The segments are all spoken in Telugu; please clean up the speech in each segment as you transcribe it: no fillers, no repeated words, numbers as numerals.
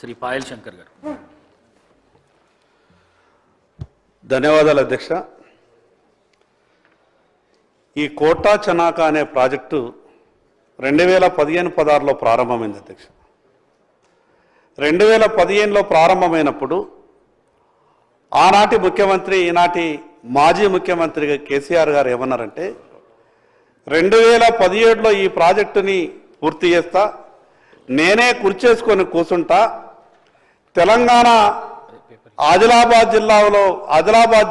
శ్రీ పాయల్ శంకర్ గారు. ధన్యవాదాలు అధ్యక్ష. ఈ కోటా చనాక అనే ప్రాజెక్టు 2015-16లో ప్రారంభమైంది అధ్యక్ష. 2015లో ప్రారంభమైనప్పుడు ఆనాటి ముఖ్యమంత్రి ఈనాటి మాజీ ముఖ్యమంత్రి కేసీఆర్ గారు ఏమన్నారంటే 2017లో ఈ ప్రాజెక్టుని పూర్తి చేస్తా, నేనే కుర్చేసుకొని కూర్చుంటా, తెలంగాణ ఆదిలాబాద్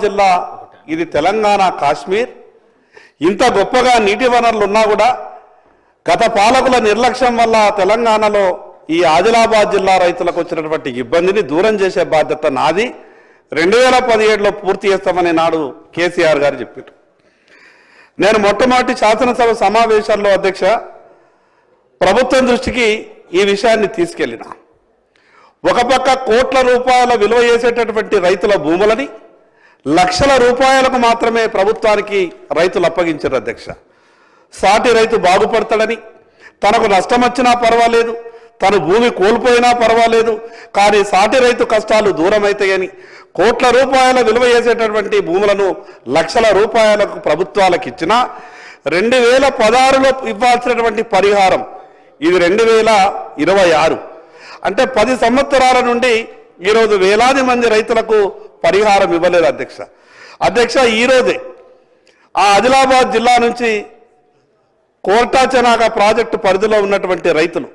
జిల్లా ఇది తెలంగాణ కాశ్మీర్, ఇంత గొప్పగా నీటి వనరులు ఉన్నా కూడా గత పాలకుల నిర్లక్ష్యం వల్ల తెలంగాణలో ఈ ఆదిలాబాద్ జిల్లా రైతులకు వచ్చినటువంటి ఇబ్బందిని దూరం చేసే బాధ్యత నాది, 2017లో పూర్తి చేస్తామని నాడు కేసీఆర్ గారు చెప్పారు. నేను మొట్టమొదటి శాసనసభ సమావేశాల్లో అధ్యక్ష ప్రభుత్వం దృష్టికి ఈ విషయాన్ని తీసుకెళ్లిన. ఒక పక్క కోట్ల రూపాయల విలువ చేసేటటువంటి రైతుల భూములని లక్షల రూపాయలకు మాత్రమే ప్రభుత్వానికి రైతులు అప్పగించారు అధ్యక్ష. సాటి రైతు బాగుపడతాడని, తనకు నష్టం వచ్చినా పర్వాలేదు, తను భూమి కోల్పోయినా పర్వాలేదు, కానీ సాటి రైతు కష్టాలు దూరమవుతాయని కోట్ల రూపాయల విలువ చేసేటటువంటి భూములను లక్షల రూపాయలకు ప్రభుత్వాలకు ఇచ్చినా 2016లో ఇవ్వాల్సినటువంటి పరిహారం ఇది 2026, అంటే 10 సంవత్సరాల నుండి ఈరోజు వేలాది మంది రైతులకు పరిహారం ఇవ్వలేదు అధ్యక్ష. ఈరోజే ఆ ఆదిలాబాద్ జిల్లా నుంచి కోటా చనాక ప్రాజెక్టు పరిధిలో ఉన్నటువంటి రైతులు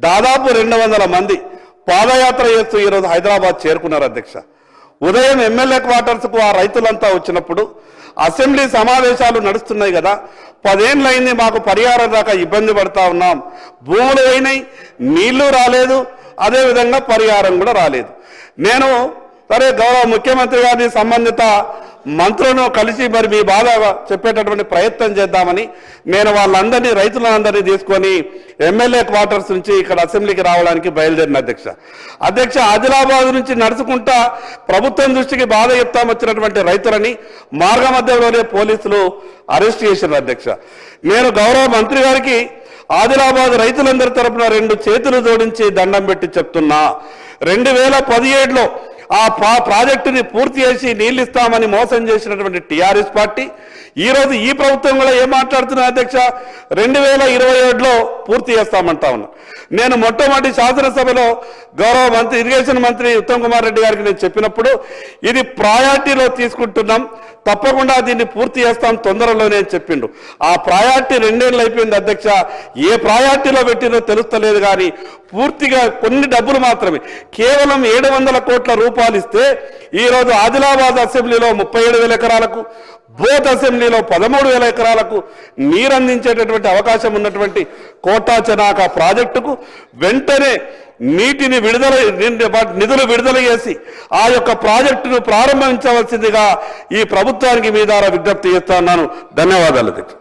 దాదాపు 200 మంది పాదయాత్ర చేస్తూ ఈరోజు హైదరాబాద్ చేరుకున్నారు అధ్యక్ష. ఉదయం ఎమ్మెల్యే క్వార్టర్స్కు ఆ రైతులంతా వచ్చినప్పుడు అసెంబ్లీ సమావేశాలు నడుస్తున్నాయి కదా, 10 ఏళ్ళైంది మాకు పరిహారం దాకా ఇబ్బంది పడతా ఉన్నాం, భూములు అయినాయి, నీళ్లు రాలేదు, అదేవిధంగా పరిహారం కూడా రాలేదు. నేను సరే గౌరవ ముఖ్యమంత్రి గారిని సంబంధిత మంత్రులను కలిసి మరి మీ బాధ చెప్పేటటువంటి ప్రయత్నం చేద్దామని నేను వాళ్ళందరినీ రైతులందరినీ తీసుకొని ఎమ్మెల్యే క్వార్టర్స్ నుంచి ఇక్కడ అసెంబ్లీకి రావడానికి బయలుదేరిన అధ్యక్ష. ఆదిలాబాద్ నుంచి నడుచుకుంటా ప్రభుత్వం దృష్టికి బాధ చెప్తాం వచ్చినటువంటి రైతులని మార్గ మధ్యలోనే పోలీసులు అరెస్ట్ చేశారు అధ్యక్ష. నేను గౌరవ మంత్రి గారికి ఆదిలాబాద్ రైతులందరి తరపున 2 చేతులు జోడించి దండం పెట్టి చెప్తున్నా, 2017లో ఆ ప్రాజెక్టుని పూర్తి చేసి నీళ్ళు ఇస్తామని మోసం చేసినటువంటి టీఆర్ఎస్ పార్టీ ఈరోజు ఈ ప్రభుత్వం కూడా ఏం మాట్లాడుతున్నా అధ్యక్ష, 2027లో పూర్తి చేస్తామంటా ఉన్నా. నేను మొట్టమొదటి శాసనసభలో గౌరవ ఇరిగేషన్ మంత్రి ఉత్తమ్ కుమార్ రెడ్డి గారికి నేను చెప్పినప్పుడు ఇది ప్రయారిటీలో తీసుకుంటున్నాం, తప్పకుండా దీన్ని పూర్తి చేస్తాం తొందరలోనే అని చెప్పిండు. ఆ ప్రయారిటీ 2 ఏళ్ళు అయిపోయింది అధ్యక్ష. ఏ ప్రయారిటీలో పెట్టిందో తెలుస్తలేదు, కానీ పూర్తిగా కొన్ని డబ్బులు మాత్రమే కేవలం 700 కోట్ల రూపాయలు ఇస్తే ఈరోజు ఆదిలాబాద్ అసెంబ్లీలో 37,000 ఎకరాలకు, బోత్ అసెంబ్లీలో 13,000 ఎకరాలకు నీరు అందించేటటువంటి అవకాశం ఉన్నటువంటి కోటా చనాక ప్రాజెక్టుకు వెంటనే నిధులు విడుదల చేసి ఆ యొక్క ప్రాజెక్టును ప్రారంభించవలసిందిగా ఈ ప్రభుత్వానికి మీ ద్వారా విజ్ఞప్తి చేస్తున్నాను. ధన్యవాదాలు అధ్యక్ష.